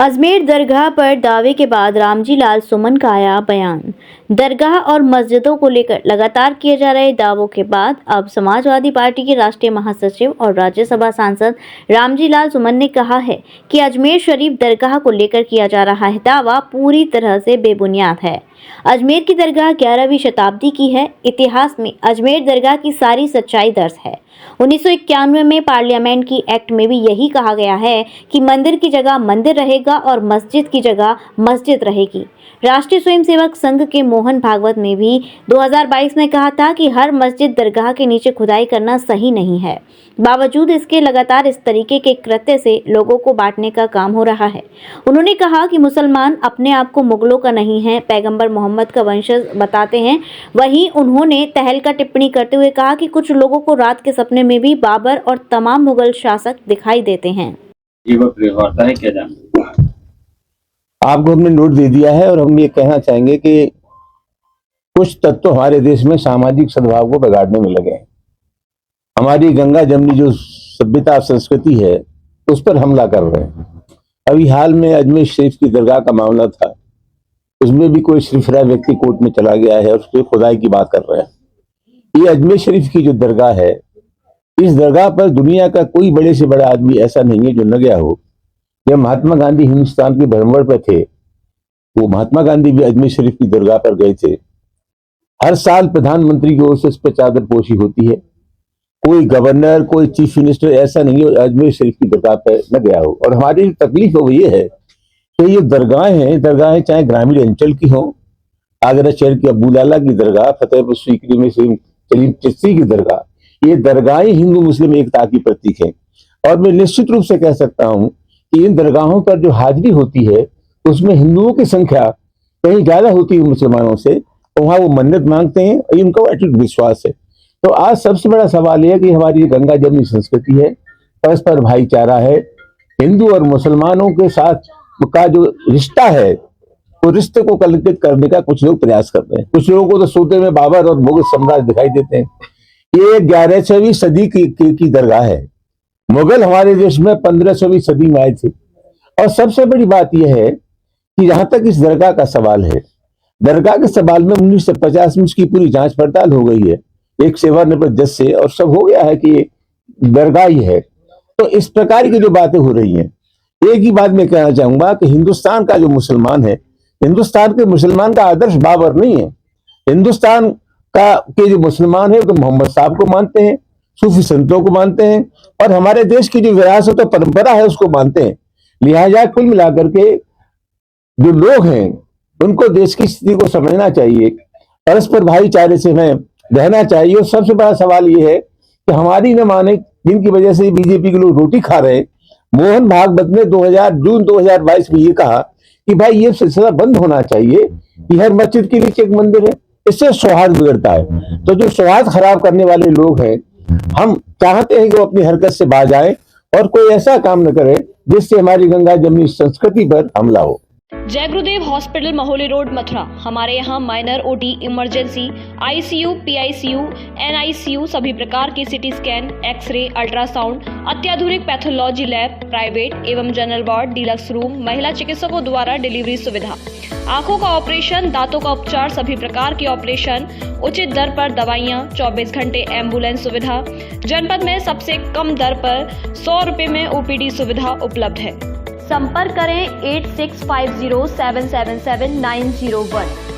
अजमेर दरगाह पर दावे के बाद रामजी लाल सुमन का आया बयान। दरगाह और मस्जिदों को लेकर लगातार किए जा रहे दावों के बाद अब समाजवादी पार्टी के राष्ट्रीय महासचिव और राज्यसभा सांसद रामजी लाल सुमन ने कहा है कि अजमेर शरीफ दरगाह को लेकर किया जा रहा है दावा पूरी तरह से बेबुनियाद है। अजमेर की दरगाह 11वीं शताब्दी की है। इतिहास में अजमेर दरगाह की सारी सच्चाई दर्ज है। 1991 में पार्लियामेंट की एक्ट में भी यही कहा गया है कि मंदिर की जगह मंदिर रहेगा और मस्जिद की जगह मस्जिद रहेगी। राष्ट्रीय स्वयंसेवक संघ के मोहन भागवत ने भी 2022 में कहा था कि हर मस्जिद दरगाह के नीचे खुदाई करना सही नहीं है। बावजूद इसके लगातार इस तरीके के कृत्य से लोगों को बांटने का काम हो रहा है। उन्होंने कहा कि मुसलमान अपने आप को मुगलों का नहीं है, पैगंबर मोहम्मद का वंशज बताते हैं। वहीं उन्होंने तहलका टिप्पणी करते हुए कहा कि कुछ लोगों को रात के सपने में भी बाबर और तमाम मुगल शासक दिखाई देते हैं। ये वार्ता है, क्या जानते हैं? आपको हमने नोट दे दिया है और हम ये कहना चाहेंगे कि कुछ तत्व हमारे देश में सामाजिक सद्भाव को बिगाड़ने में लगे हैं। हमारी गंगा जमनी जो सभ्यता संस्कृति है उस पर हमला कर रहे हैं। अभी हाल में अजमेर शरीफ की दरगाह का मामला था, उसमें भी कोई सिरफिरा व्यक्ति कोर्ट में चला गया है और उस पर खुदाई की बात कर रहे हैं। ये अजमेर शरीफ की जो दरगाह है, इस दरगाह पर दुनिया का कोई बड़े से बड़ा आदमी ऐसा नहीं है जो न गया हो। जब महात्मा गांधी हिंदुस्तान के भ्रमण पर थे, वो महात्मा गांधी भी अजमेर शरीफ की दरगाह पर गए थे। हर साल प्रधानमंत्री की ओर से इस पर चादर पोशी होती है। कोई गवर्नर, कोई चीफ मिनिस्टर ऐसा नहीं है अजमेर शरीफ की दरगाह पर न गया हो। और हमारी तकलीफ वो ये है कि ये दरगाहें चाहे ग्रामीण अंचल की हो, आगरा शहर की अब्बू लाला की दरगाह, फतेहपुर सीकरी में सलीम चिश्ती की दरगाह, ये दरगाहें हिंदू मुस्लिम एकता की प्रतीक है। और मैं निश्चित रूप से कह सकता हूं कि इन दरगाहों पर जो हाजिरी होती है उसमें हिंदुओं की संख्या कहीं ज्यादा होती है मुसलमानों से, तो वहां वो मन्नत मांगते हैं और इनको अटूट विश्वास है। तो आज सबसे बड़ा सवाल यह है कि हमारी गंगा जमनी संस्कृति है, परस्पर भाईचारा है, हिंदू और मुसलमानों के साथ का जो रिश्ता है तो रिश्ते को कलंकित करने का कुछ लोग प्रयास कर रहे हैं। कुछ लोगों को तो सोते में बाबर और मुगल सम्राट दिखाई देते हैं। ये 11वीं सदी की दरगाह है। मुगल हमारे देश में 15वीं सदी में आए थे। और सबसे बड़ी बात यह है कि जहां तक इस दरगाह का सवाल है, दरगाह के सवाल में 1950 में उसकी पूरी जांच पड़ताल हो गई है एक सेवानिवृत्त जज से, और सब हो गया है कि दरगाह ही है। तो इस प्रकार की जो बातें हो रही हैं, एक ही बात मैं कहना चाहूंगा कि हिंदुस्तान का जो मुसलमान है, हिंदुस्तान के मुसलमान का आदर्श बाबर नहीं है। हिंदुस्तान के जो मुसलमान है तो मोहम्मद साहब को मानते हैं, सूफी संतों को मानते हैं और हमारे देश की जो विरासत और परंपरा है उसको मानते हैं। लिहाजा कुल मिलाकर के जो लोग हैं उनको देश की स्थिति को समझना चाहिए, परस्पर भाईचारे से हमें रहना चाहिए। और सबसे बड़ा सवाल ये है कि हमारी न माने, जिनकी वजह से बीजेपी के लोग रोटी खा रहे हैं। मोहन भागवत ने जून 2022 में ये कहा कि भाई ये सिलसिला बंद होना चाहिए कि हर मस्जिद के नीचे एक मंदिर है, इससे सौहार्द बिगड़ता है। तो जो सौहार्द खराब करने वाले लोग हैं, हम चाहते हैं कि वो अपनी हरकत से बाज आए और कोई ऐसा काम न करे जिससे हमारी गंगा जमनी संस्कृति पर हमला हो। जय गुरुदेव हॉस्पिटल, महोली रोड, मथुरा। हमारे यहाँ minor, OT, emergency, ICU, PICU, NICU, सभी प्रकार की सिटी स्कैन, एक्सरे, अल्ट्रासाउंड, अत्याधुनिक पैथोलॉजी लैब, प्राइवेट एवं जनरल वार्ड, डिलक्स रूम, महिला चिकित्सकों द्वारा डिलीवरी सुविधा, आंखों का ऑपरेशन, दांतों का उपचार, सभी प्रकार की ऑपरेशन, उचित दर पर दवाइयाँ, 24 घंटे एम्बुलेंस सुविधा। जनपद में सबसे कम दर पर 100 रुपए में ओपीडी सुविधा उपलब्ध है। संपर्क करें 8650777901।